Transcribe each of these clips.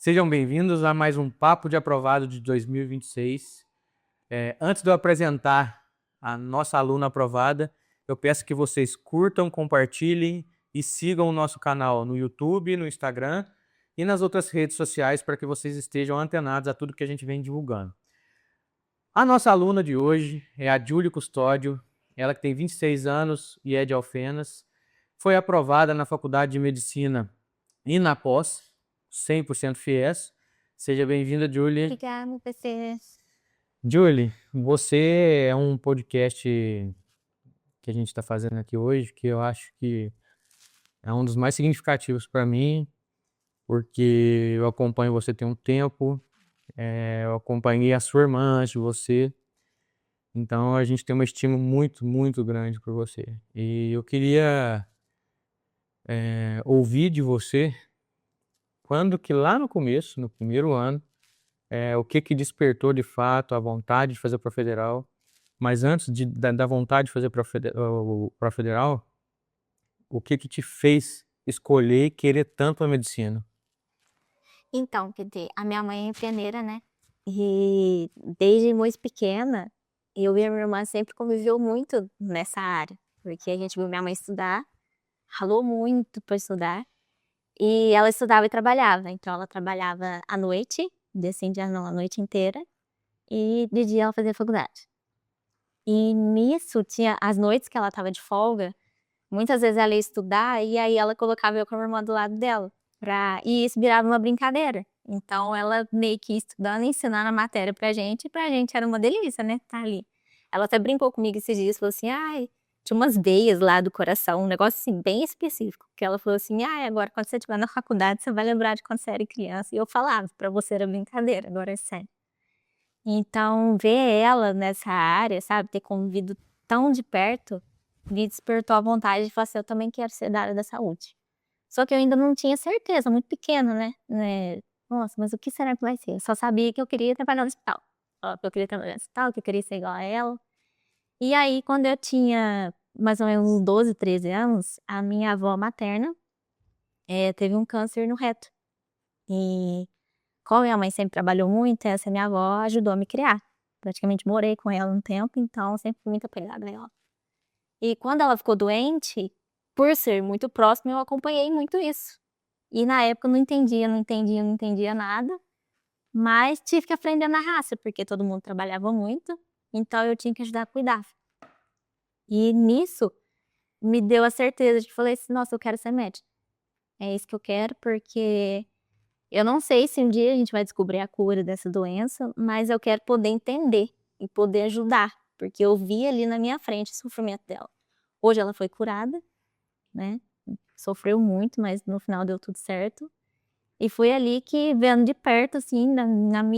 Sejam bem-vindos a mais um Papo de Aprovado de 2026. Antes de eu apresentar a nossa aluna aprovada, eu peço que vocês curtam, compartilhem e sigam o nosso canal no YouTube, no Instagram e nas outras redes sociais para que vocês estejam antenados a tudo que a gente vem divulgando. A nossa aluna de hoje é a Júlia Custódio, ela que tem 26 anos e é de Alfenas, foi aprovada na Faculdade de Medicina e na pós, 100% FIES. Seja bem-vinda, Julie. Obrigada, PC. Julie, você é um podcast que a gente está fazendo aqui hoje, que eu acho que é um dos mais significativos para mim, porque eu acompanho você tem um tempo, eu acompanhei a sua irmã antes de você, então a gente tem uma estima muito, muito grande por você. E eu queria ouvir de você quando que lá no começo, no primeiro ano, o que que despertou de fato a vontade de fazer Pró-Federal, mas antes da vontade de fazer Pró-Federal, o que que te fez escolher e querer tanto a medicina? Então, quer dizer, a minha mãe é enfermeira, né? E desde muito pequena, eu e a minha irmã sempre conviveu muito nessa área, porque a gente viu minha mãe estudar, ralou muito para estudar, e ela estudava e trabalhava. Então, ela trabalhava à noite, de dia não, a noite inteira, e de dia ela fazia faculdade. E nisso, tinha as noites que ela estava de folga, muitas vezes ela ia estudar e aí ela colocava eu com a minha irmã do lado dela. E isso virava uma brincadeira. Então ela meio que estudando e ensinando a matéria pra gente, e pra gente era uma delícia, né, tá ali. Ela até brincou comigo esses dias, falou assim, ai, tinha umas veias lá do coração, um negócio assim, bem específico, que ela falou assim, ai, agora quando você estiver na faculdade, você vai lembrar de quando você era criança. E eu falava, pra você era brincadeira, agora é sério. Então, ver ela nessa área, sabe, ter convivido tão de perto, me despertou a vontade de falar assim, eu também quero ser da área da saúde. Só que eu ainda não tinha certeza, muito pequena, né, nossa, mas o que será que vai ser? Eu só sabia que eu queria trabalhar no hospital. Ó, que eu queria trabalhar no hospital, que eu queria ser igual a ela. E aí, quando eu tinha mais ou menos uns 12, 13 anos, a minha avó materna, teve um câncer no reto. E como minha mãe sempre trabalhou muito, essa minha avó ajudou a me criar. Praticamente morei com ela um tempo, então sempre fui muito apegada a ela. E quando ela ficou doente, por ser muito próxima, eu acompanhei muito isso. E na época eu não entendia nada, mas tive que aprender na raça, porque todo mundo trabalhava muito, então eu tinha que ajudar a cuidar. E nisso me deu a certeza de falei assim, nossa, eu quero ser médica. É isso que eu quero, porque eu não sei se um dia a gente vai descobrir a cura dessa doença, mas eu quero poder entender e poder ajudar, porque eu vi ali na minha frente o sofrimento dela. Hoje ela foi curada, né? Sofreu muito, mas no final deu tudo certo. E foi ali que, vendo de perto, assim,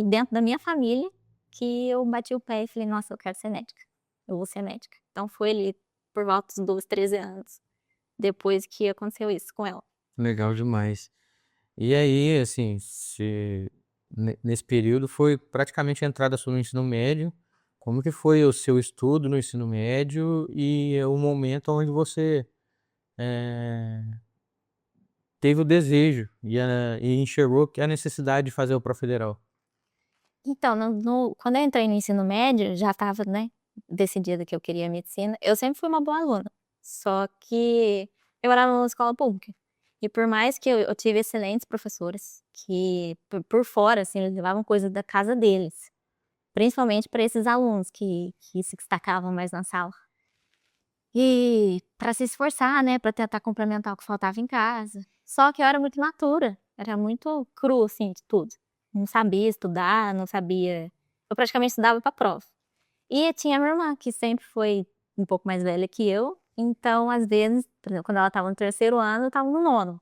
dentro da minha família, que eu bati o pé e falei, nossa, eu quero ser médica. Eu vou ser médica. Então foi ali, por volta dos 12, 13 anos, depois que aconteceu isso com ela. Legal demais. E aí, assim, nesse período foi praticamente a entrada sua no ensino médio. Como que foi o seu estudo no ensino médio e o momento onde você eh, teve o desejo e enxergou que a necessidade de fazer o Pró-Federal? Então, quando eu entrei no ensino médio, já estava, né, decidida que eu queria medicina. Eu sempre fui uma boa aluna, só que eu era numa escola pública. E por mais que eu tive excelentes professores, que por fora, assim, eles levavam coisa da casa deles, principalmente para esses alunos que se destacavam mais na sala. E para se esforçar, né, para tentar complementar o que faltava em casa. Só que eu era muito imatura, era muito cru, assim, de tudo. Não sabia estudar, não sabia. Eu praticamente estudava pra prova. E tinha a minha irmã, que sempre foi um pouco mais velha que eu, então às vezes, por exemplo, quando ela estava no terceiro ano, eu estava no nono.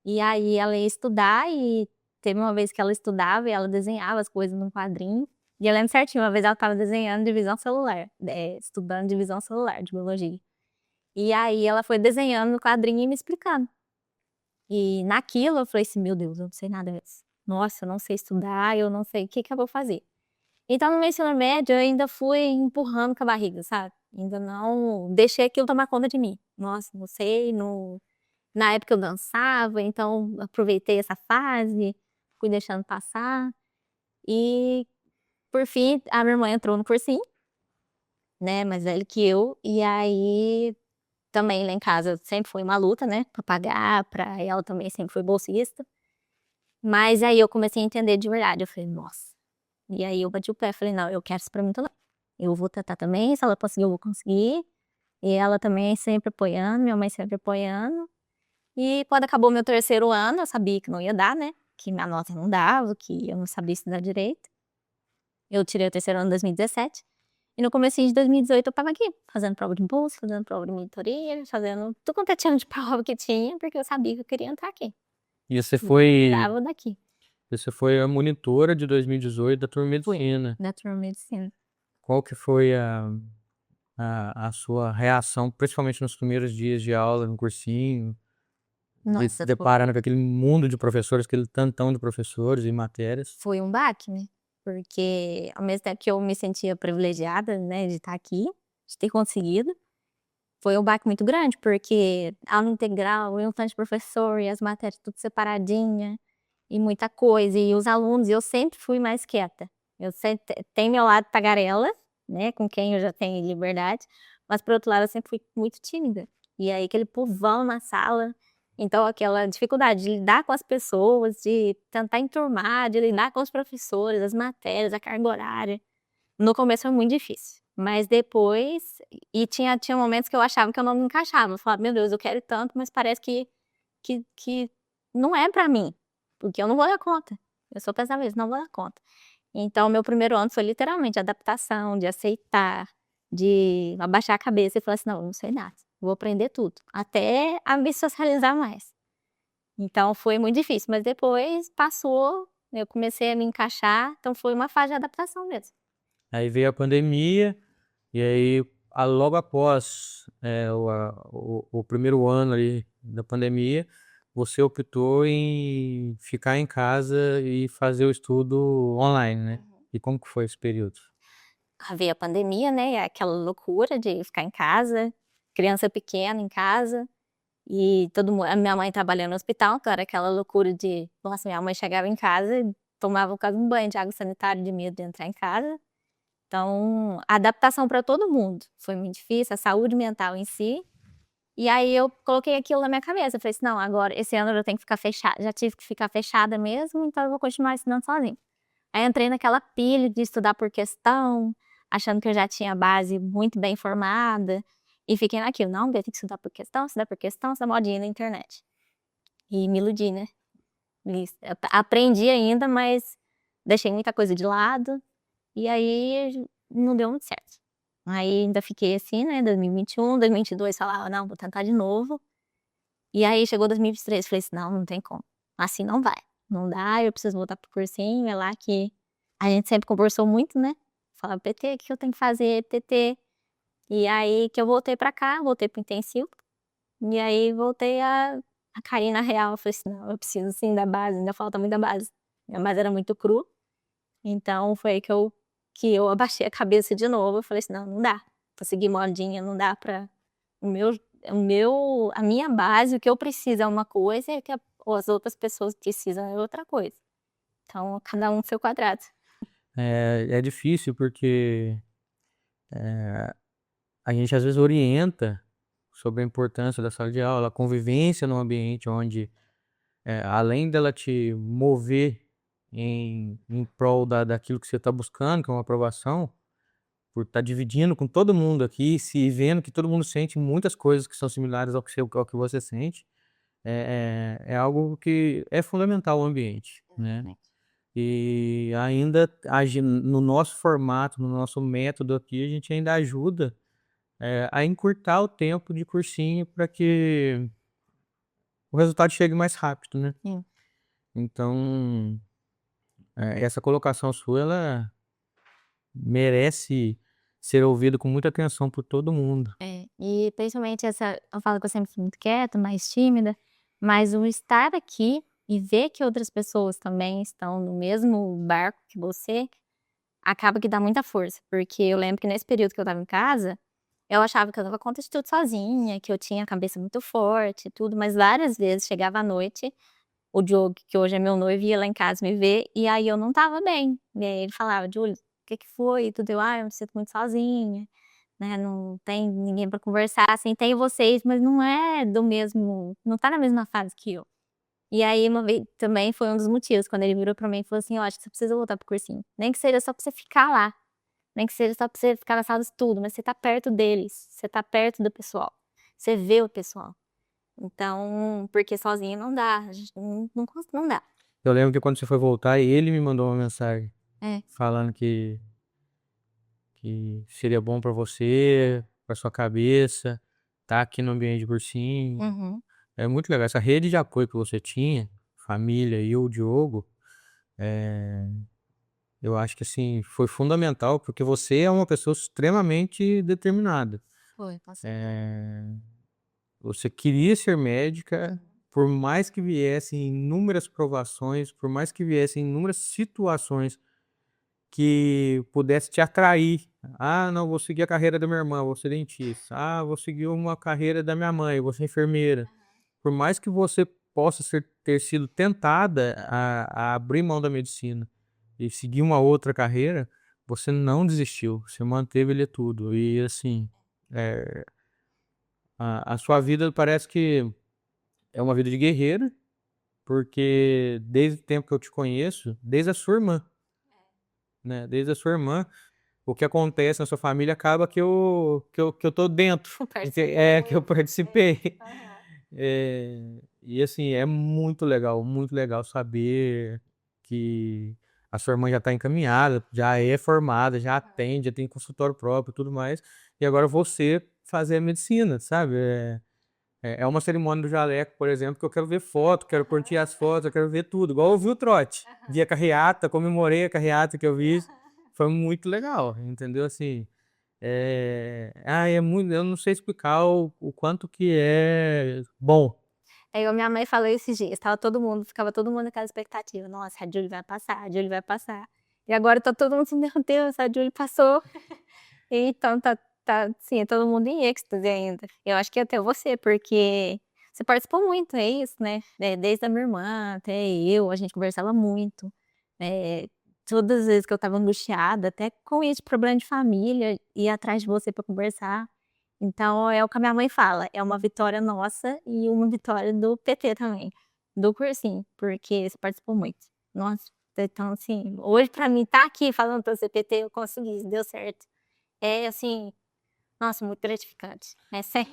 E aí ela ia estudar e teve uma vez que ela estudava e ela desenhava as coisas num quadrinho. E eu lembro certinho, uma vez ela estava desenhando divisão celular, estudando divisão celular de biologia. E aí ela foi desenhando no quadrinho e me explicando. E naquilo eu falei assim, meu Deus, eu não sei nada disso. Nossa, eu não sei estudar, eu não sei o que que eu vou fazer. Então no meu ensino médio eu ainda fui empurrando com a barriga, sabe? Ainda não deixei aquilo tomar conta de mim. Nossa, não sei, não... Na época eu dançava, então aproveitei essa fase. fui deixando passar. E, por fim, a minha irmã entrou no cursinho, né, mais velha que eu. E aí, também lá em casa sempre foi uma luta, né, pra pagar, ela também sempre foi bolsista. Mas aí eu comecei a entender de verdade. Eu falei, nossa. E aí eu bati o pé, falei, não, eu quero isso pra mim também. Eu vou tentar também, se ela conseguir, eu vou conseguir. E ela também sempre apoiando, minha mãe sempre apoiando. E quando acabou meu 3º ano, eu sabia que não ia dar, né? Que minha nota não dava, que eu não sabia estudar direito. Eu tirei o 3º ano em 2017. E no comecinho de 2018 eu tava aqui, fazendo prova de bolsa, fazendo prova de monitoria, fazendo tudo quanto é tipo de prova que tinha, porque eu sabia que eu queria entrar aqui. E você E foi, tirava daqui, você foi a monitora de 2018 da turma de medicina. da turma de medicina. Qual que foi a sua reação, principalmente nos primeiros dias de aula no cursinho, de se Nossa, deparando com aquele mundo de professores, aquele tantão de professores e matérias? foi um baque, né? Porque ao mesmo tempo que eu me sentia privilegiada, né, de estar aqui, de ter conseguido, foi um baque muito grande, porque aula integral, e um tanto de professor, e as matérias tudo separadinha, e muita coisa, e os alunos, eu sempre fui mais quieta. Eu sempre tenho meu lado tagarela, né, com quem eu já tenho liberdade, mas por outro lado eu sempre fui muito tímida. E aí aquele povão na sala, então aquela dificuldade de lidar com as pessoas, de tentar enturmar, de lidar com os professores, as matérias, a carga horária. No começo foi muito difícil, mas depois tinha momentos que eu achava que eu não me encaixava, eu falava: "Meu Deus, eu quero tanto, mas parece que não é pra mim, porque eu não vou dar conta". Eu só pensava isso: "Não vou dar conta". Então meu 1º ano foi literalmente adaptação, de aceitar, de abaixar a cabeça e falar assim: "Não, eu não sei nada, vou aprender tudo", até a me socializar mais. Então foi muito difícil, mas depois passou, eu comecei a me encaixar, então foi uma fase de adaptação mesmo. Aí veio a pandemia, e aí, logo após, o primeiro ano ali da pandemia, você optou em ficar em casa e fazer o estudo online, né? E como que foi esse período? Veio a pandemia, né, e aquela loucura de ficar em casa, criança pequena em casa, e todo mundo, a minha mãe trabalhando no hospital, então era aquela loucura de, nossa, minha mãe chegava em casa e tomava quase um banho de água sanitária de medo de entrar em casa. Então, a adaptação para todo mundo foi muito difícil, a saúde mental em si. E aí eu coloquei aquilo na minha cabeça, eu falei assim: "Não, agora esse ano eu já tenho que ficar fechada, já tive que ficar fechada mesmo, então eu vou continuar estudando sozinha". Aí entrei naquela pilha de estudar por questão, achando que eu já tinha a base muito bem formada, e fiquei naquilo: "Não, eu tenho que estudar por questão, essa modinha na internet". E me iludi, né. Aprendi ainda, mas deixei muita coisa de lado, e aí não deu muito certo. Aí ainda fiquei assim, né, 2021, 2022 falava: "Não, vou tentar de novo". E aí chegou 2023, falei assim: "Não, não tem como, assim não vai, não dá, eu preciso voltar pro cursinho, é lá que a gente sempre conversou muito, né, falava: "PT, o que eu tenho que fazer? PT". E aí que eu voltei pra cá, voltei pro intensivo, e aí voltei a cair na real, eu falei assim: "Não, eu preciso sim da base, ainda falta muita base". Minha base era muito cru, então foi aí que eu abaixei a cabeça de novo, eu falei assim: "Não, não dá, pra seguir modinha, não dá pra o meu a minha base, o que eu preciso é uma coisa e o que as outras pessoas precisam é outra coisa. Então, cada um no seu quadrado". É difícil porque a gente às vezes orienta sobre a importância da sala de aula, a convivência num ambiente onde, além dela te mover em prol daquilo que você está buscando, que é uma aprovação, por estar dividindo com todo mundo aqui, se vendo que todo mundo sente muitas coisas que são similares ao que você sente, é algo que é fundamental o ambiente, né. E ainda no nosso formato, no nosso método aqui, a gente ainda ajuda, a encurtar o tempo de cursinho para que o resultado chegue mais rápido, né. Sim. Então, essa colocação sua, ela merece ser ouvida com muita atenção por todo mundo. É, e principalmente essa, eu falo que eu sempre fui muito quieta, mais tímida, mas o estar aqui e ver que outras pessoas também estão no mesmo barco que você, acaba que dá muita força, porque eu lembro que nesse período que eu estava em casa, eu achava que eu dava conta de tudo sozinha, que eu tinha a cabeça muito forte e tudo, mas várias vezes chegava à noite, o Diogo, que hoje é meu noivo, ia lá em casa me ver, e aí eu não tava bem. E aí ele falava: "Júlia, o que que foi?" E tudo, eu me sinto muito sozinha, né, não tem ninguém pra conversar, assim, tem vocês, mas não é do mesmo, não tá na mesma fase que eu. E aí uma vez também foi um dos motivos, quando ele virou pra mim e falou assim: "Eu acho que você precisa voltar pro cursinho, nem que seja só pra você ficar lá, nem que seja só pra você ficar na sala de estudo, mas você tá perto deles, você tá perto do pessoal, você vê o pessoal". Então, porque sozinho não dá, a gente não dá. Eu lembro que quando você foi voltar, ele me mandou uma mensagem É. falando que seria bom pra você, pra sua cabeça, tá aqui no ambiente de cursinho. Uhum. É muito legal. Essa rede de apoio que você tinha, família e o Diogo, eh, eu acho que, assim, foi fundamental, porque você é uma pessoa extremamente determinada. Foi, com certeza. Eh, Você queria ser médica, por mais que viessem inúmeras provações, por mais que viessem inúmeras situações que pudesse te atrair. "Ah, não, vou seguir a carreira da minha irmã, vou ser dentista. Ah, vou seguir uma carreira da minha mãe, vou ser enfermeira". Por mais que você possa ter sido tentada a abrir mão da medicina e seguir uma outra carreira, você não desistiu, você manteve ele tudo. E assim, eh, a sua vida parece que é uma vida de guerreira, porque desde o tempo que eu te conheço, desde a sua irmã, né, desde a sua irmã, o que acontece na sua família acaba que eu tô dentro, que eu participei. Aham. E assim, é muito legal saber que a sua irmã já está encaminhada, já é formada, já atende, já tem consultório próprio e tudo mais, e agora você fazer a medicina, sabe. É uma cerimônia do jaleco, por exemplo, que eu quero ver foto, quero curtir as fotos, eu quero ver tudo, igual eu vi o trote. Vi a carreata, comemorei a carreata que eu vi, foi muito legal, entendeu, assim, é muito, eu não sei explicar o quanto que é bom. Aí a minha mãe falou esses dias, ficava todo mundo naquela expectativa: "Nossa, a Júlia vai passar, a Júlia vai passar". E agora tá todo mundo assim: "Meu Deus, a Júlia passou". Então tá assim, todo mundo em êxtase ainda. Eu acho que até você, porque você participou muito, é isso, né, desde a minha irmã até eu, a gente conversava muito. Eh, Todas as vezes que eu estava angustiada, até com esse problema de família, ia atrás de você pra conversar. Então é o que a minha mãe fala, é uma vitória nossa e uma vitória do PT também, do cursinho, porque você participou muito. Nossa, então assim, hoje pra mim estar aqui falando pra você: "PT, eu consegui, deu certo". É assim, nossa, muito gratificante, né, sem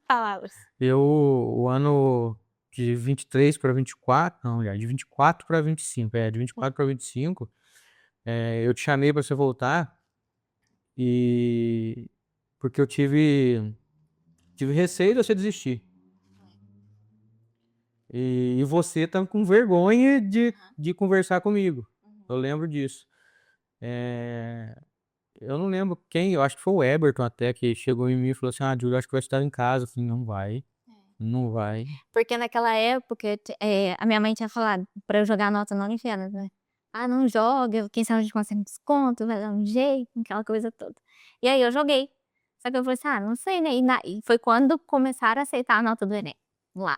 palavras. Eu, o ano de 23 para 24, não, aliás, de 24 para 25, de 24 para 25, eu te chamei para você voltar, e porque eu tive receio de você desistir. E você tá com vergonha de conversar comigo, eu lembro disso. Eh, eu não lembro quem, eu acho que foi o Eberton até, que chegou em mim e falou assim: "Ah, Júlio, acho que vai estar em casa". Eu falei: "Não vai, não vai". Porque naquela época, a minha mãe tinha falado pra eu jogar nota na Olimpíada, né. "Ah, não joga, quem sabe a gente consegue um desconto, vai dar um jeito", aquela coisa toda. E aí eu joguei. Só que eu falei assim: "Ah, não sei, né", e foi quando começaram a aceitar a nota do Enem, lá.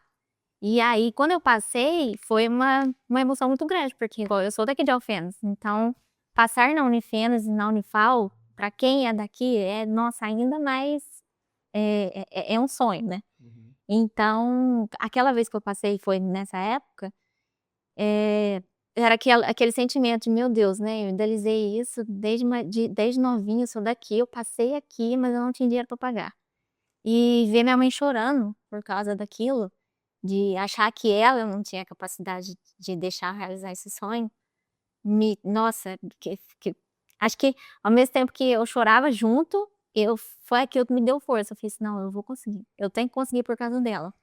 E aí quando eu passei, foi uma emoção muito grande, porque igual eu sou daqui de Alfenas, então passar na Unifenas e na Unifal, pra quem é daqui, nossa, ainda mais, é um sonho, né. Uhum. Então, aquela vez que eu passei, foi nessa época, eh, era aquele sentimento de: "Meu Deus, né, eu idealizei isso desde novinha, eu sou daqui, eu passei aqui, mas eu não tinha dinheiro pra pagar". E ver minha mãe chorando por causa daquilo, de achar que ela não tinha capacidade de deixar eu realizar esse sonho, nossa, que acho que ao mesmo tempo que eu chorava junto, foi aquilo que me deu força, eu fiz: "Não, eu vou conseguir, eu tenho que conseguir por causa dela".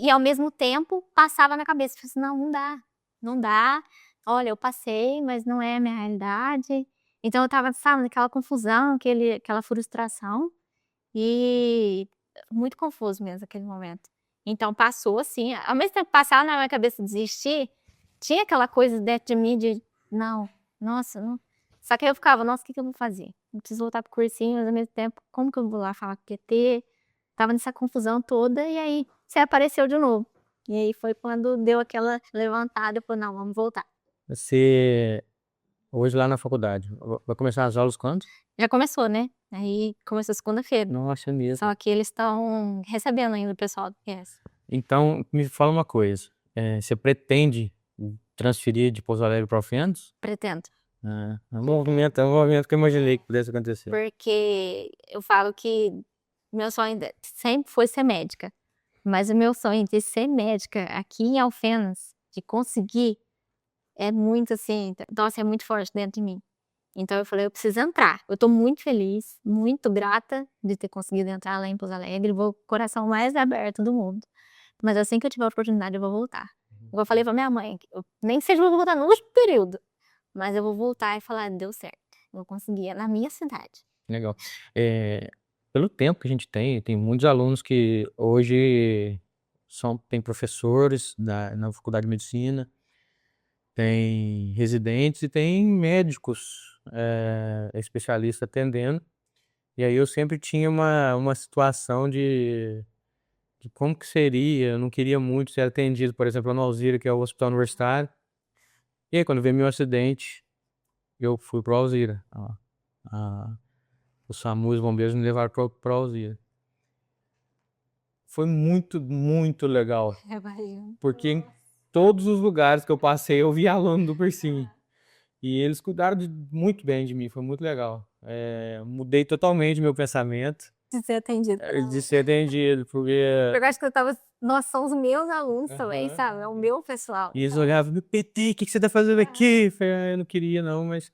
E ao mesmo tempo passava na cabeça, falei assim: "Não, não dá, não dá. Olha, eu passei, mas não é a minha realidade". Então eu estava, sabe, naquela confusão, aquela frustração, e muito confuso mesmo aquele momento. Então passou assim, ao mesmo tempo que passava na minha cabeça desistir, tinha aquela coisa dentro de mim de: "Não, nossa, não". Só que aí eu ficava: "Nossa, o que que eu vou fazer? Eu preciso voltar para o cursinho, mas ao mesmo tempo, como que eu vou lá falar com o PT?". Estava nessa confusão toda e aí você apareceu de novo. E aí foi quando deu aquela levantada, eu falei, não, vamos voltar. Você, hoje lá na faculdade, vai começar as aulas quando? Já começou, né? Aí começou segunda-feira. Nossa, é mesmo. Só que eles estão recebendo ainda o pessoal do PS. Então, me fala uma coisa. Você pretende transferir de Pouso Alegre para Alfenas? Pretendo. É um movimento que eu imaginei que pudesse acontecer. Porque eu falo que meu sonho sempre foi ser médica. Mas o meu sonho de ser médica aqui em Alfenas, de conseguir, é muito assim, nossa, é muito forte dentro de mim. Então eu falei, eu preciso entrar. Eu tô muito feliz, muito grata de ter conseguido entrar lá em Pouso Alegre. Vou com o coração mais aberto do mundo. Mas assim que eu tiver a oportunidade, eu vou voltar. Igual eu falei pra minha mãe, eu nem seja vou voltar no último período, mas eu vou voltar e falar, deu certo. Eu vou conseguir, é na minha cidade. Legal. Pelo tempo que a gente tem muitos alunos que hoje tem professores na faculdade de medicina, tem residentes e tem médicos especialistas atendendo. E aí eu sempre tinha uma situação de como que seria, eu não queria muito ser atendido, por exemplo, no Alzira, que é o hospital universitário. E aí quando veio meu acidente, eu fui pro Alzira. O SAMU e os bombeiros me levaram pro Alzira. Foi muito, muito legal. Porque em todos os lugares que eu passei, eu vi aluno do cursinho. E eles cuidaram muito bem de mim, foi muito legal. Mudei totalmente meu pensamento De ser atendido. de ser atendido, porque Eu acho que eu tava. Nossa, são os meus alunos também, sabe? É o meu pessoal. e eles olhavam, meu PT, o que você tá fazendo aqui? Eu falei, eu não queria não, mas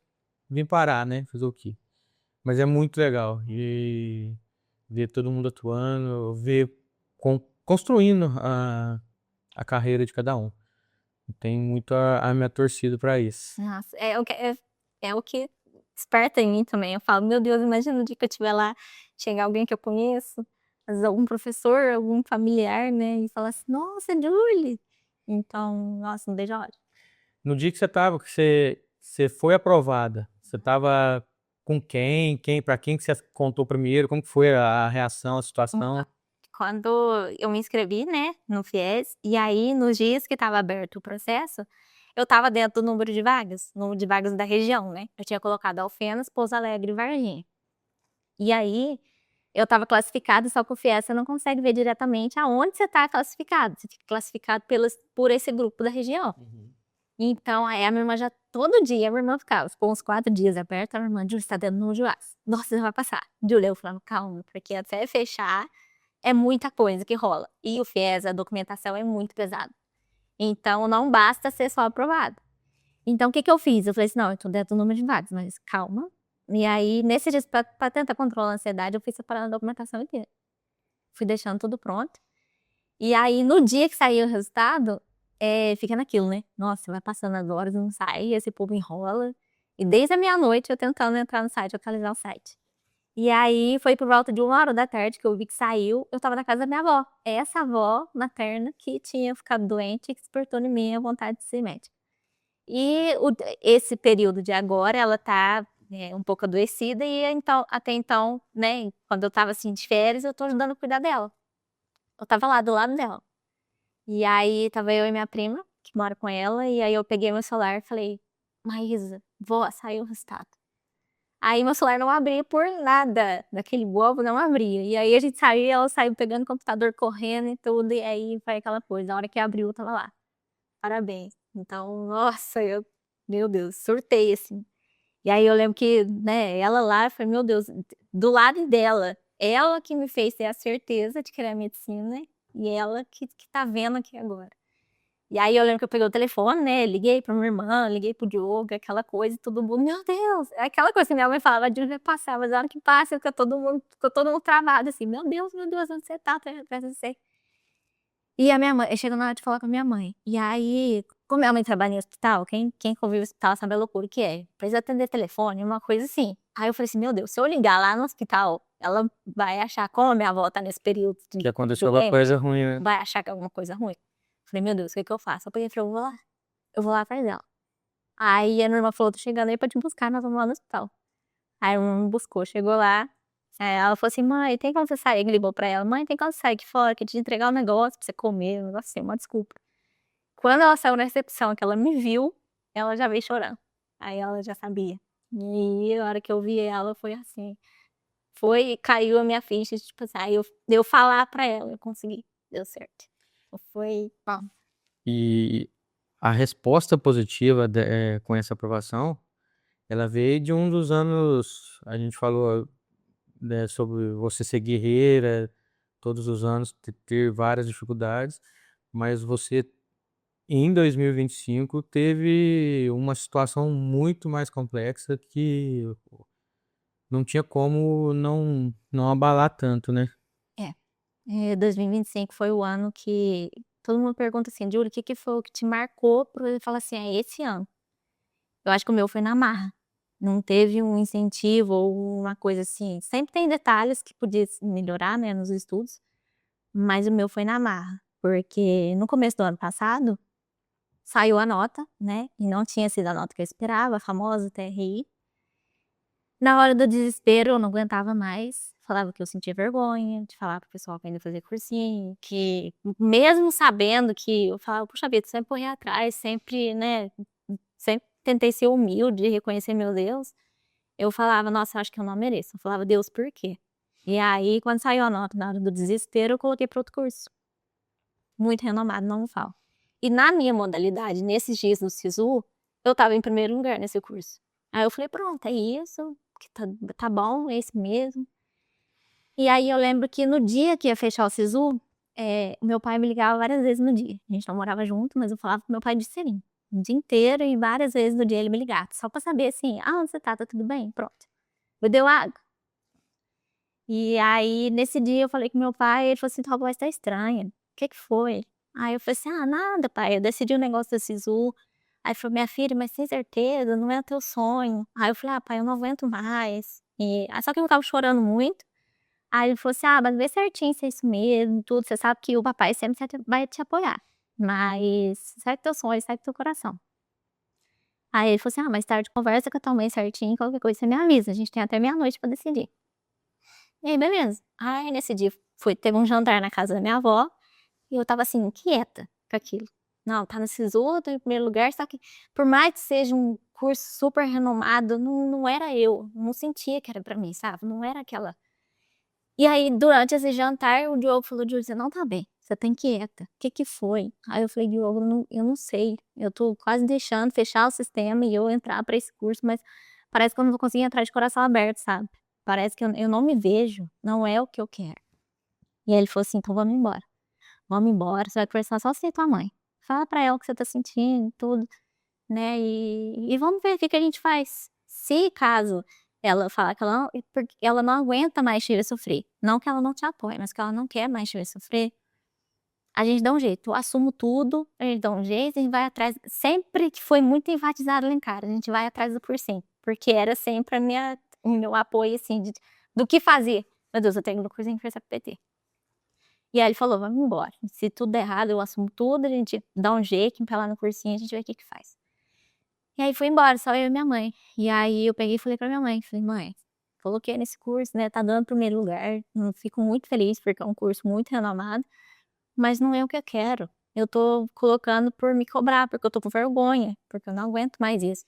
vim parar, né? Fazer o quê? Mas é muito legal. E ver todo mundo atuando, ver construindo a carreira de cada um. Tem muito a minha torcida pra isso. Nossa, é o que desperta em mim também. Eu falo, meu Deus, imagina o dia que eu estiver lá, chegar alguém que eu conheço, às vezes algum professor, algum familiar, né? E falar assim, nossa, Julie. Então, nossa, não vejo a hora. No dia que você foi aprovada, você tava com quem? Pra quem que você contou primeiro? Como que foi a reação, a situação? Quando eu me inscrevi, né, no FIES, e aí nos dias que estava aberto o processo, eu estava dentro do número de vagas da região, né? Eu tinha colocado Alfenas, Pouso Alegre e Varginha. E aí, eu estava classificada, só que o FIES você não consegue ver diretamente aonde você está classificado. Você fica classificado por esse grupo da região. Então, aí a minha irmã já, todo dia, a minha irmã ficou uns 4 dias aberta, a minha irmã, Júlia, você tá dentro do Juás. Nossa, você vai passar. Júlia, eu falava, calma, porque até fechar é muita coisa que rola. E o FIES, a documentação é muito pesada. Então, não basta ser só aprovado. Então, o que eu fiz? Eu falei assim, não, eu tô dentro do número de vagas, mas calma. E aí, nesse dia, pra tentar controlar a ansiedade, eu fui separando a documentação inteira. Fui deixando tudo pronto. E aí, no dia que saiu o resultado, fica naquilo, né? Nossa, vai passando as horas, não sai, esse povo enrola. E desde a meia-noite eu tentando entrar no site, localizar o site. E aí, foi por volta de 1h da tarde que eu vi que saiu, eu tava na casa da minha avó. É essa avó materna que tinha ficado doente e que despertou em mim a vontade de ser médica. E esse período de agora, ela tá um pouco adoecida e então, até então, né, quando eu tava assim de férias, eu tô ajudando a cuidar dela. Eu tava lá do lado dela. E aí tava eu e minha prima, que mora com ela, e aí eu peguei meu celular e falei, Maísa, vó, saiu o resultado. Aí meu celular não abria por nada, daquele bobo não abria. E aí a gente saiu, ela saiu pegando o computador, correndo e tudo, e aí foi aquela coisa. Na hora que abriu, eu tava lá. Parabéns. Então, nossa, meu Deus, surtei, assim. E aí eu lembro que, né, ela lá, eu falei, meu Deus, do lado dela, ela que me fez ter a certeza de querer a medicina, e ela que tá vendo aqui agora. E aí eu lembro que eu peguei o telefone, né, liguei pra minha irmã, liguei pro Diogo, aquela coisa, e todo mundo, meu Deus, aquela coisa que minha mãe falava, a Júlia vai passar, mas a hora que passa, fica todo mundo travado, assim, meu Deus, onde você tá, atrás de você. E a minha mãe, chegou na hora de falar com a minha mãe. E aí, como minha mãe trabalha em hospital, quem convive no hospital sabe a loucura que é. Precisa atender telefone, uma coisa assim. Aí eu falei assim, meu Deus, se eu ligar lá no hospital, ela vai achar, como a minha avó tá nesse período de Que aconteceu alguma coisa ruim, né? vai achar que é alguma coisa ruim. Falei, meu Deus, o que eu faço? Eu peguei e falei, eu vou lá atrás dela. Aí a minha irmã falou, tô chegando aí pra te buscar, nós vamos lá no hospital. Aí a minha irmã me buscou, chegou lá, Aí ela falou assim: "Mãe, tem como você sair?" Ele ligou pra ela: "Mãe, tem como você sair aqui fora que te entregar um negócio pra você comer", um negócio assim, uma desculpa. Quando ela saiu na recepção, que ela me viu, ela já veio chorando. Aí ela já sabia. E aí, a hora que eu vi ela, foi assim, caiu a minha ficha, tipo assim, aí eu falar pra ela, eu consegui, deu certo. Foi bom. E a resposta positiva com essa aprovação, ela veio de um dos anos, a gente falou, né, sobre você ser guerreira, todos os anos ter várias dificuldades, mas você em 2025 teve uma situação muito mais complexa que não tinha como não abalar tanto, né. É. 2025 foi o ano que todo mundo pergunta assim: "Júlia, o que que foi o que te marcou pra ele falar assim: 'É esse ano'?" Eu acho que o meu foi na marra. Não teve um incentivo ou uma coisa assim, sempre tem detalhes que podia se melhorar, né, nos estudos, mas o meu foi na marra, porque no começo do ano passado, saiu a nota, né, e não tinha sido a nota que eu esperava, a famosa TRI. Na hora do desespero eu não aguentava mais, falava que eu sentia vergonha de falar para o pessoal que eu ainda fazia cursinho, que mesmo sabendo que eu falava: "Puxa vida, sempre corri atrás, sempre, né, sempre tentei ser humilde e reconhecer meus erros", eu falava: "Nossa, eu acho que eu não mereço", eu falava: "Deus, por quê?". E aí quando saiu a nota na hora do desespero, eu coloquei para outro curso, muito renomado, não falo. E na minha modalidade, nesses dias do SISU, eu estava em primeiro lugar nesse curso. Aí eu falei: "Pronto, é isso, que tá bom, é esse mesmo". E aí eu lembro que no dia que ia fechar o SISU, o meu pai me ligava várias vezes no dia. A gente não morava junto, mas eu falava com meu pai de selinho, o dia inteiro e várias vezes no dia ele me ligava, só pra saber assim: "Ah, onde você tá? Tá tudo bem? Pronto. Bebeu água?". E aí nesse dia eu falei com meu pai, ele falou assim: "Tua voz tá estranha, o que que foi?". Aí eu falei assim: "Ah, nada pai, eu decidi o negócio do SISU". Aí ele falou: "Minha filha, mas tem certeza? Não é teu sonho?". Aí eu falei: "Ah pai, eu não aguento mais". Só que eu estava chorando muito. Aí ele falou assim: "Ah, mas vê certinho se é isso mesmo, tudo, você sabe que o papai sempre vai te apoiar, mas segue teu sonho, segue teu coração". Aí ele falou assim: "Ah, mais tarde conversa com a tua mãe certinho, qualquer coisa você me avisa, a gente tem até meia-noite pra decidir". E aí beleza. Aí nesse dia teve um jantar na casa da minha avó, e eu estava assim, inquieta com aquilo. Não, tá no SISU, tô em primeiro lugar, só que por mais que seja um curso super renomado, não era eu, não sentia que era pra mim, sabe, não era aquela. E aí, durante esse jantar, o Diogo falou: "Júlia, você não tá bem, você tá inquieta, o que que foi?". Aí eu falei: "Diogo, eu não sei, eu tô quase deixando fechar o sistema e eu entrar pra esse curso, mas parece que eu não vou conseguir entrar de coração aberto, sabe. Parece que eu não me vejo, não é o que eu quero". E aí ele falou assim: "Então vamos embora, você vai conversar só você e tua mãe. Fala pra ela o que você tá sentindo tudo, né, e vamos ver o que que a gente faz. Se caso ela falar que ela não porque ela não aguenta mais te ver sofrer, não que ela não te apoie, mas que ela não quer mais te ver sofrer, a gente dá um jeito, eu assumo tudo, a gente dá um jeito, a gente vai atrás sempre que foi muito enfatizado lá em casa, a gente vai atrás do cursinho, porque era sempre o meu apoio, assim, do que fazer. "Meu Deus, eu tenho no cursinho que prestar PT". E aí ele falou: "Vamos embora, se tudo der errado eu assumo tudo, a gente dá um jeito, empurra lá no cursinho, a gente vê o que que faz". E aí fui embora, só eu e minha mãe. E aí eu peguei e falei pra minha mãe, falei: "Mãe, coloquei nesse curso, né, tá dando primeiro lugar, fico muito feliz porque é um curso muito renomado, mas não é o que eu quero. Eu tô colocando por me cobrar, porque eu tô com vergonha, porque eu não aguento mais isso".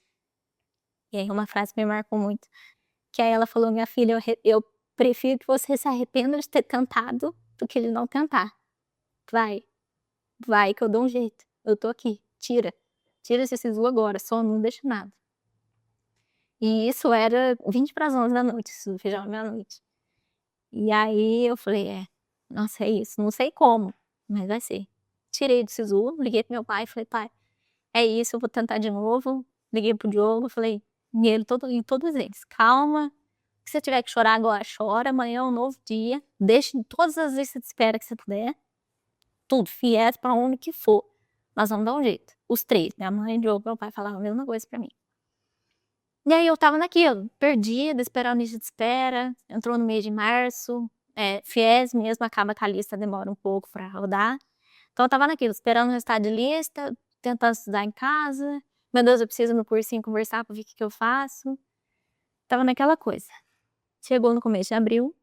E aí uma frase que me marcou muito, que aí ela falou: "Minha filha, eu prefiro que você se arrependa de ter tentado, do que de não tentar. Vai, vai que eu dou um jeito, eu tô aqui, tira esse sisu agora, só não deixa nada". E isso era 20 para as 11 da noite, isso fechava meia-noite. E aí eu falei: "É, nossa, é isso, não sei como, mas vai ser". Tirei do SISU, liguei para meu pai e falei: "Pai, é isso, eu vou tentar de novo". Liguei para o Diogo, falei e ele em todos eles: "Calma, se você tiver que chorar agora, chora, amanhã é um novo dia, deixa em todas as listas de espera que você puder, tudo, FIES pra onde que for, nós vamos dar um jeito". Os 3, minha mãe, Diogo meu pai falavam a mesma coisa pra mim. E aí eu estava naquilo, perdida, esperando lista de espera, entrou no mês de março, FIES mesmo acaba que a lista demora um pouco pra rodar. Então eu estava naquilo, esperando o resultado de lista, tentando estudar em casa, "Meu Deus, eu preciso ir no cursinho conversar pra ver o que que eu faço". Estava naquela coisa. Chegou no começo de abril,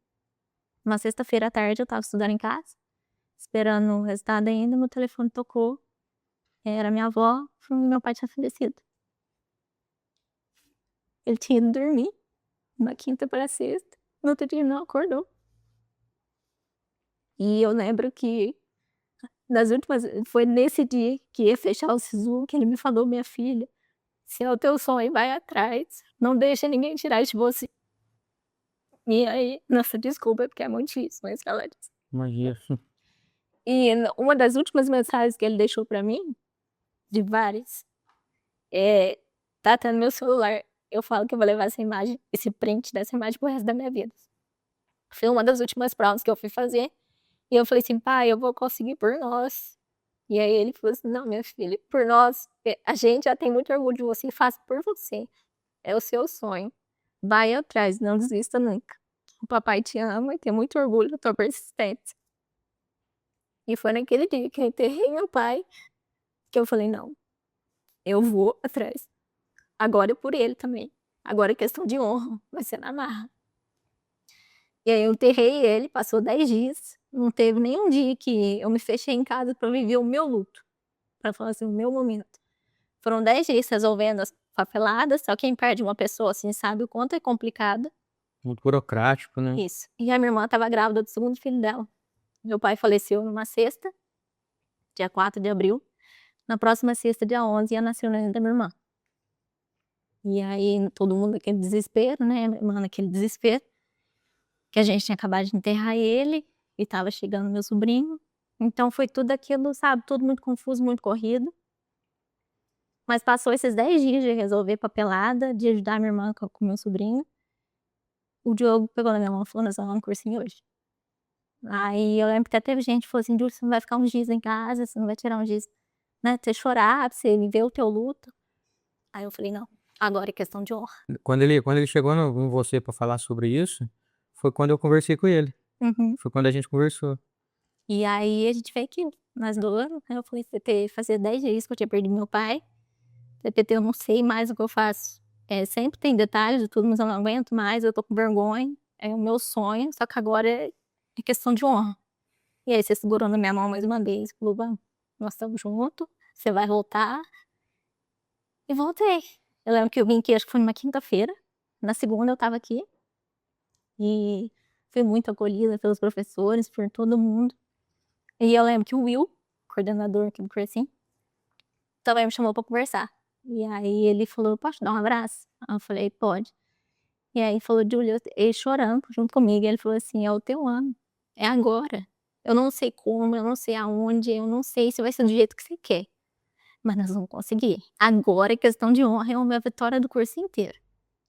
uma sexta-feira à tarde, eu estava estudando em casa, esperando o resultado ainda, meu telefone tocou, era minha avó, falando que meu pai tinha falecido. Ele tinha ido dormir, na quinta pra sexta, no outro dia ele não acordou. E eu lembro que foi nesse dia que ia fechar o SISU, que ele me falou: "Minha filha, se é o teu sonho, vai atrás, não deixa ninguém tirar de você". E aí, nossa, desculpa, porque é muito difícil, mas falar disso. Imagina. E uma das últimas mensagens que ele deixou pra mim, de várias, tá até no meu celular. Eu falo que eu vou levar essa imagem, esse print dessa imagem pro resto da minha vida. Foi uma das últimas provas que eu fui fazer, e eu falei assim: "Pai, eu vou conseguir por nós". E aí ele falou assim: "Não, minha filha, por nós, a gente já tem muito orgulho de você, faça por você. É o seu sonho. Vai atrás, não desista nunca. O papai te ama e tem muito orgulho da tua persistência". E foi naquele dia que eu enterrei meu pai, que eu falei: "Não, eu vou atrás. Agora é por ele também. Agora é questão de honra, vai ser na marra". E aí eu enterrei ele, passou 10 dias, não teve nenhum dia que eu me fechei em casa pra viver o meu luto, pra falar assim, o meu momento. Foram 10 dias resolvendo as papeladas, só quem perde uma pessoa, assim, sabe o quanto é complicado. Muito burocrático, né? Isso. E a minha irmã estava grávida do segundo filho dela. Meu pai faleceu numa sexta, dia 4 de abril. Na próxima sexta, dia 11, ia nascer o neném da minha irmã. E aí todo mundo naquele desespero, né, minha irmã naquele desespero, que a gente tinha acabado de enterrar ele, e estava chegando meu sobrinho. Então foi tudo aquilo, sabe, tudo muito confuso, muito corrido. Mas passou esses 10 dias de resolver papelada, de ajudar minha irmã com meu sobrinho. O Diogo pegou na minha mão e falou: "Nós vamos lá no cursinho hoje". Aí eu lembro que até teve gente que falou assim: "Júlia, você não vai ficar uns dias em casa, você não vai tirar uns dias, né, pra você chorar, pra você viver o teu luto". Aí eu falei: "Não, agora é questão de honra". Quando ele chegou em você pra falar sobre isso, foi quando eu conversei com ele. Uhum. Foi quando a gente conversou. E aí a gente veio aqui, nós 2, aí eu falei: "CT, fazia 10 dias que eu tinha perdido meu pai, CT, eu não sei mais o que eu faço. Sempre tem detalhes de tudo, mas eu não aguento mais, eu tô com vergonha, é o meu sonho, só que agora é questão de honra". E aí você segurou na minha mão mais uma vez, falou: "Vamos, nós estamos juntos, você vai voltar". E voltei. Eu lembro que eu vim aqui, acho que foi numa quinta-feira, na segunda eu estava aqui, e fui muito acolhida pelos professores, por todo mundo. E eu lembro que o Will, coordenador aqui do cursinho, também me chamou pra conversar. E aí ele falou: "Posso te dar um abraço?". Aí eu falei: "Pode". E aí falou: "Júlia", ele chorando junto comigo, ele falou assim: "É o teu ano, é agora. Eu não sei como, eu não sei aonde, eu não sei se vai ser do jeito que você quer, mas nós vamos conseguir. Agora é questão de honra, é uma vitória do curso inteiro".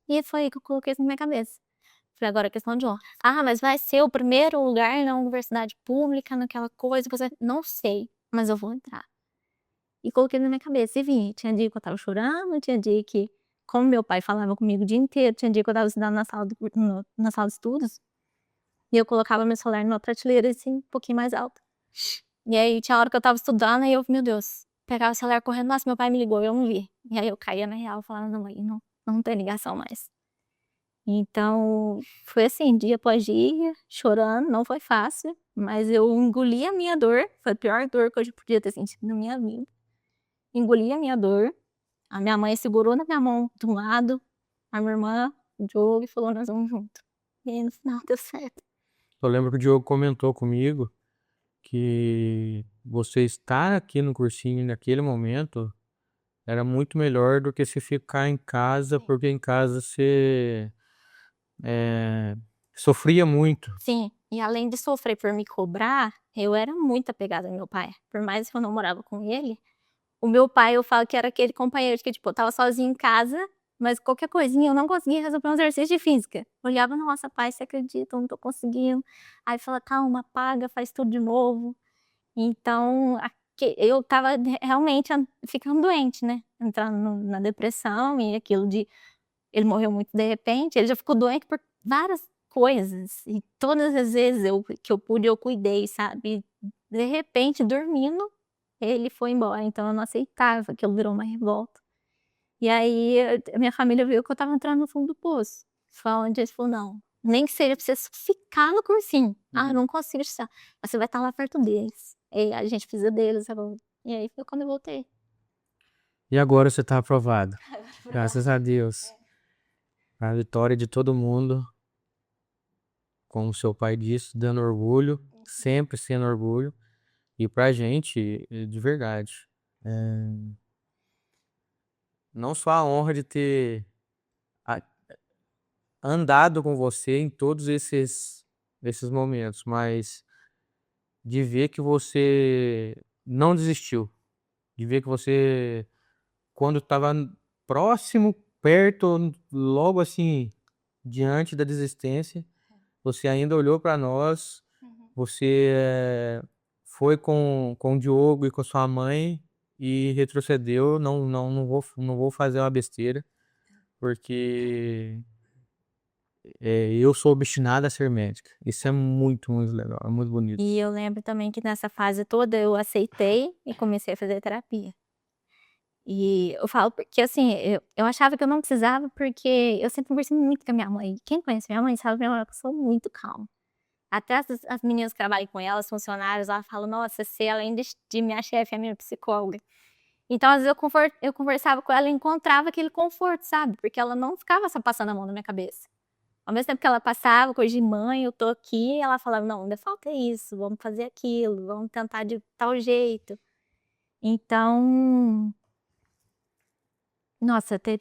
E foi aí que eu coloquei isso na minha cabeça. Falei: "Agora é questão de honra". "Ah, mas vai ser o primeiro lugar na universidade pública, naquela coisa que você", "Não sei, mas eu vou entrar". E coloquei na minha cabeça e vim. Tinha dia que eu estava chorando, tinha dia que, como meu pai falava comigo o dia inteiro, tinha dia que eu estava estudando na sala na sala de estudos, e eu colocava meu celular numa prateleira, assim, um pouquinho mais alta. E aí tinha hora que eu estava estudando, aí eu, meu Deus, pegava o celular correndo: "Nossa, meu pai me ligou", eu não vi. E aí eu caía na real, falava: "Não, mãe, não tem ligação mais". Então, foi assim, dia após dia, chorando, não foi fácil, mas eu engoli a minha dor, foi a pior dor que eu já podia ter sentido na minha vida. Engoli a minha dor, a minha mãe segurou na minha mão de um lado, a minha irmã, o Diogo, e falou: "Nós vamos junto". E aí no final deu certo. Eu lembro que o Diogo comentou comigo que você estar aqui no cursinho naquele momento era muito melhor do que você ficar em casa, porque em casa você, eh, sofria muito. Sim, e além de sofrer por me cobrar, eu era muito apegada ao meu pai. Por mais que eu não morava com ele, o meu pai, eu falo que era aquele companheiro que, tipo, eu estava sozinha em casa, mas qualquer coisinha eu não conseguia resolver um exercício de física. Olhava: "Nossa, pai, você acredita? Eu não tô conseguindo". Aí fala: "Calma, apaga, faz tudo de novo". Então, eu estava realmente ficando doente, né, entrando na depressão, e aquilo de ele morreu muito de repente, ele já ficou doente por várias coisas, e todas as vezes que eu pude, eu cuidei, sabe. De repente, dormindo, ele foi embora, então eu não aceitava, aquilo virou uma revolta. E aí a minha família viu que eu estava entrando no fundo do poço, foi onde eles falou: "Não, Nem que seja pra você ficar no cursinho. Ah, não consigo estudar. Mas você vai estar lá perto deles. E a gente precisa deles agora. E aí foi quando eu voltei. E agora você tá aprovado. Graças a Deus. A vitória de todo mundo, como o seu pai disse, dando orgulho, sempre sendo orgulho. E pra gente, de verdade, não só a honra de ter a- andado com você em todos esses momentos, mas de ver que você não desistiu, de ver que você, quando estava próximo, perto, logo assim, diante da desistência, você ainda olhou para nós, você foi com o Diogo e com a sua mãe e retrocedeu. Não vou fazer uma besteira, porque eu sou obstinado a ser médica. Isso é muito, muito legal, é muito bonito. E eu lembro também que nessa fase toda eu aceitei e comecei a fazer terapia. E eu falo porque, assim, eu achava que eu não precisava, porque eu sempre conversei muito com a minha mãe. Quem conhece minha mãe sabe que eu sou muito calma. Até as meninas que trabalham com ela, as funcionárias, ela fala, nossa, se além de minha chefe, é minha psicóloga. Então, às vezes, eu conversava com ela e encontrava aquele conforto, sabe? Porque ela não ficava só passando a mão na minha cabeça. Ao mesmo tempo que ela passava, coisa de mãe, eu tô aqui, ela falava, não, ainda falta isso, vamos fazer aquilo, vamos tentar de tal jeito. Então, nossa, até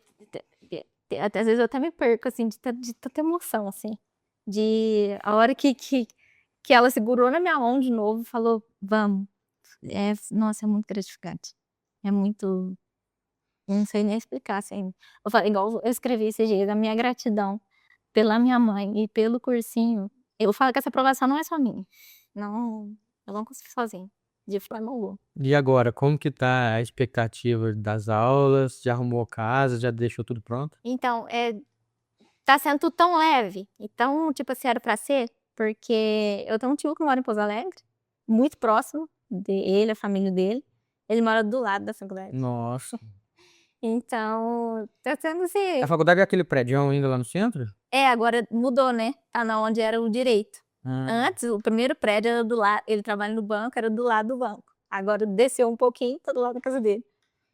às vezes eu até me perco, assim, de tanta emoção, assim. De a hora que ela segurou na minha mão de novo e falou, vamos. Nossa, é muito gratificante. É muito. Eu não sei nem explicar, assim. Eu falei, igual eu escrevi esses dias, a minha gratidão pela minha mãe e pelo cursinho. Eu falo que essa aprovação não é só minha. Não, eu não consegui sozinha, de forma alguma. E agora, como que tá a expectativa das aulas? Já arrumou casa? Já deixou tudo pronto? Então, tá sendo tudo tão leve. Então, tipo assim, era pra ser, porque eu tenho um tio que mora em Pouso Alegre, muito próximo dele, a família dele. Ele mora do lado da faculdade. Nossa. Então, tá sendo assim. A faculdade é aquele prédio ainda lá no centro? Agora mudou, né? Tá na onde era o direito. Ah, Antes, o primeiro prédio era do lado, ele trabalha no banco, era do lado do banco. Agora desceu um pouquinho, tá do lado da casa dele.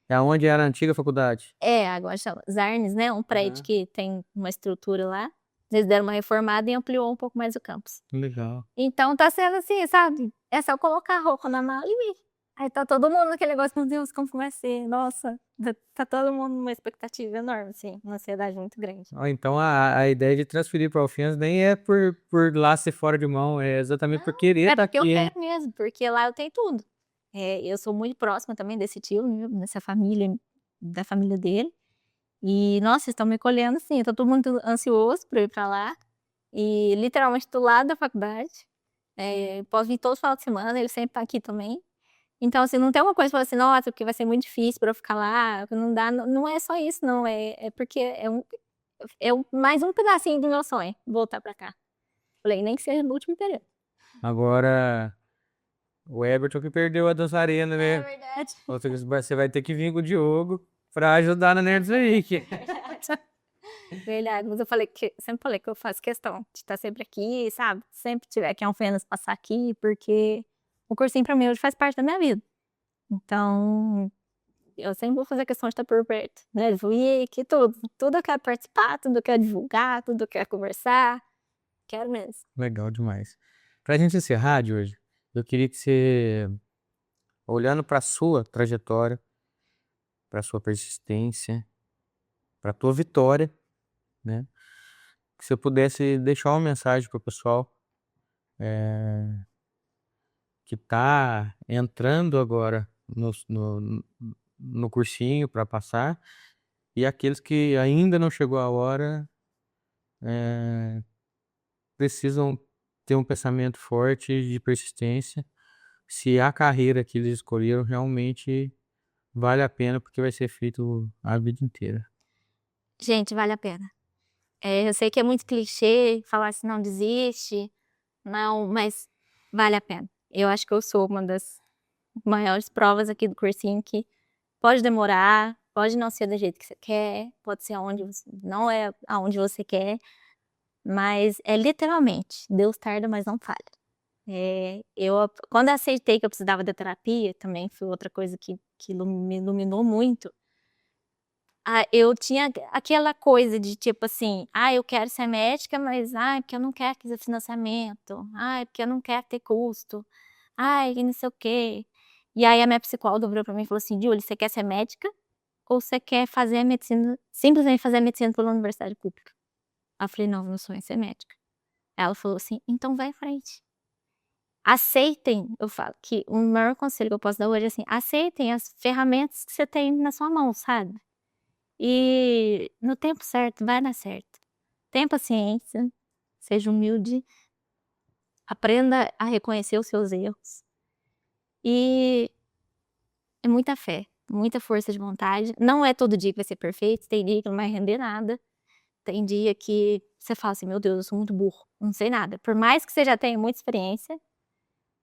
é onde era a antiga faculdade. Agora chama Zarnes, né? Um prédio Aham. que tem uma estrutura lá. Eles deram uma reformada e ampliou um pouco mais o campus. Legal. Então tá sendo assim, sabe? É só colocar a roupa na mala e ir. Aí tá todo mundo naquele negócio, meu Deus, como que vai ser? Nossa, tá todo mundo numa expectativa enorme, assim, uma ansiedade muito grande. Então a ideia de transferir para Alfenas nem é por lá ser fora de mão, é exatamente por querer É estar porque eu aqui. quero mesmo, porque lá eu tenho tudo. Eu sou muito próxima também desse tio, né, dessa família, da família dele. E, nossa, estão me colhendo, assim, tá todo mundo ansioso pra eu ir pra lá. E literalmente do lado da faculdade. Posso vir todo final de semana, ele sempre tá aqui também. Então, assim, não tem uma coisa que fala assim, nossa, porque vai ser muito difícil pra eu ficar lá, não dá, não é só isso, não, porque mais um pedacinho do meu sonho, voltar pra cá. Falei, nem que seja no último período. Agora, o Everton que perdeu a dançarina, né? verdade. Você vai ter que vir com o Diogo pra ajudar na Nerds aí. Verdade, mas eu sempre falei que eu faço questão de estar sempre aqui, sabe? Sempre tiver que Alfenas passar aqui, porque o cursinho pra mim hoje faz parte da minha vida. Então, eu sempre vou fazer questão de estar por perto, né? Vou ir aqui, tudo eu quero participar, tudo eu quero divulgar, tudo eu quero conversar. Quero mesmo. Legal demais. Pra gente encerrar de hoje, eu queria que você, olhando pra sua trajetória, pra sua persistência, pra tua vitória, né? Que você pudesse deixar uma mensagem pro pessoal que tá entrando agora no cursinho para passar, e aqueles que ainda não chegou a hora precisam ter um pensamento forte de persistência. Se a carreira que eles escolheram realmente vale a pena, porque vai ser feito a vida inteira. Gente, vale a pena. Eu sei que é muito clichê falar assim, não desiste, não, mas vale a pena. Eu acho que eu sou uma das maiores provas aqui do cursinho que pode demorar, pode não ser do jeito que você quer, pode ser aonde não é aonde você quer, Mas é literalmente, Deus tarda, mas não falha. Quando eu aceitei que eu precisava da terapia, também foi outra coisa que me iluminou muito. Eu tinha aquela coisa de tipo assim, eu quero ser médica, mas porque eu não quero fazer financiamento, porque eu não quero ter custo, que não sei o quê. E aí a minha psicóloga virou pra mim e falou assim: Júlia, você quer ser médica ou você quer fazer a medicina, simplesmente fazer a medicina pela universidade pública? Aí eu falei: não, meu sonho é ser médica. Ela falou assim: então vai em frente. Aceitem, eu falo que o maior conselho que eu posso dar hoje é assim: aceitem as ferramentas que você tem na sua mão, sabe? E no tempo certo vai dar certo. Tenha paciência, seja humilde, aprenda a reconhecer os seus erros e muita fé, muita força de vontade. Não é todo dia que vai ser perfeito, tem dia que não vai render nada, tem dia que você fala assim: meu Deus, eu sou muito burro, não sei nada. Por mais que você já tenha muita experiência,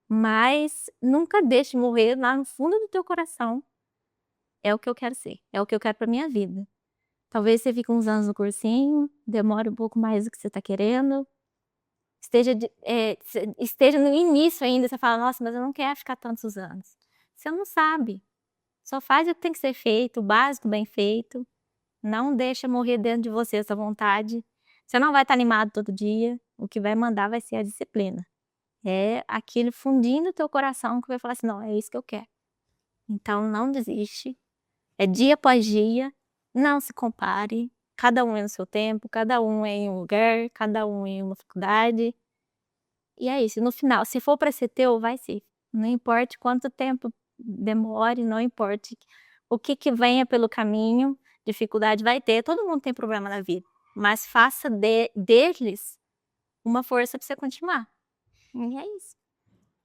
mas nunca deixe morrer lá no fundo do teu coração. É o que eu quero ser, é o que eu quero pra minha vida. Talvez você fique uns anos no cursinho, demore um pouco mais do que você tá querendo, esteja no início ainda, você fala: nossa, mas eu não quero ficar tantos anos. Você não sabe, só faz o que tem que ser feito, o básico bem feito, não deixa morrer dentro de você essa vontade. Você não vai estar animado todo dia, o que vai mandar vai ser a disciplina. É aquele fundinho do teu coração que vai falar assim: não, é isso que eu quero. Então não desiste, é dia após dia, não se compare, cada um é no seu tempo, cada um é em um lugar, cada um em uma faculdade. E é isso, no final, se for para ser teu, vai ser. Não importa quanto tempo demore, não importa o que venha pelo caminho, dificuldade vai ter, todo mundo tem problema na vida, mas faça deles uma força para você continuar. E é isso.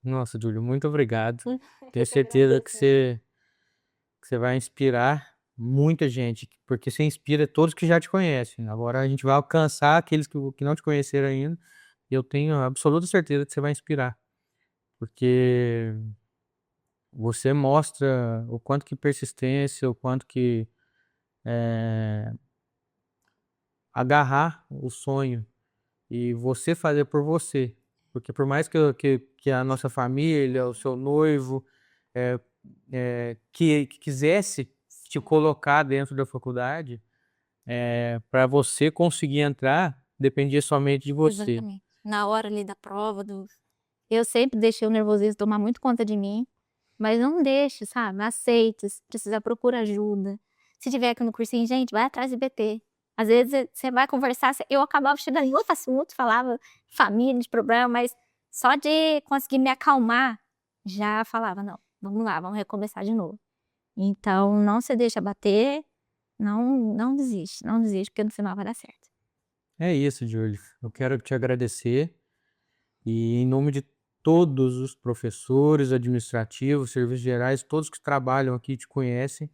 Nossa, Júlio, muito obrigado. Tenho certeza que você vai inspirar muita gente, porque você inspira todos que já te conhecem. Agora a gente vai alcançar aqueles que não te conheceram ainda. E eu tenho absoluta certeza que você vai inspirar, porque você mostra o quanto que persistência, o quanto que agarrar o sonho e você fazer por você. Porque por mais que a nossa família, o seu noivo, que quisesse te colocar dentro da faculdade, para você conseguir entrar, dependia somente de você. Exatamente. Na hora ali da prova, eu sempre deixei o nervosismo tomar muito conta de mim, mas não deixe, sabe? Aceita, se precisar procura ajuda. Se tiver aqui no cursinho, gente, vai atrás de IBT. Às vezes você vai conversar, eu acabava chegando em outro assunto, falava família, de problema, mas só de conseguir me acalmar, já falava: não, vamos lá, vamos recomeçar de novo. Então, não se deixa bater, não desiste, não desiste, porque no final vai dar certo. É isso, Júlio. Eu quero te agradecer e em nome de todos os professores, administrativos, serviços gerais, todos que trabalham aqui e te conhecem,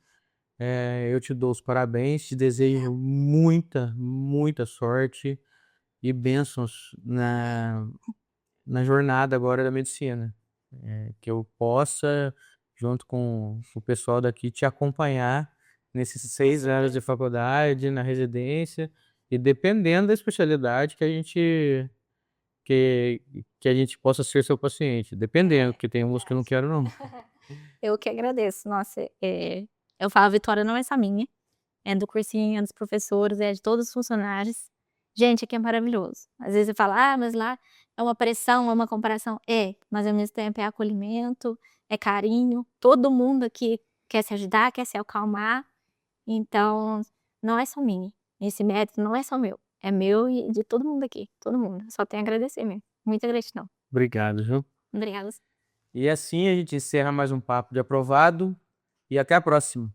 eu te dou os parabéns, te desejo muita, muita sorte e bênçãos na jornada agora da medicina. Que eu possa, junto com o pessoal daqui, te acompanhar nesses 6 anos de faculdade, na residência, e dependendo da especialidade que, que a gente possa ser seu paciente. Dependendo, porque tem uns que eu não quero, não. Eu que agradeço. Nossa, eu falo, a vitória não é só minha, é do cursinho, é dos professores, é de todos os funcionários. Gente, aqui é maravilhoso. Às vezes eu falo: mas lá é uma pressão, é uma comparação. Mas ao mesmo tempo é acolhimento, é carinho. Todo mundo aqui quer se ajudar, quer se acalmar. Então, não é só minha. Esse mérito não é só meu. É meu e de todo mundo aqui. Todo mundo. Só tenho a agradecer mesmo. Muita gratidão. Obrigado, viu? Obrigada. E assim a gente encerra mais um papo de aprovado e até a próxima.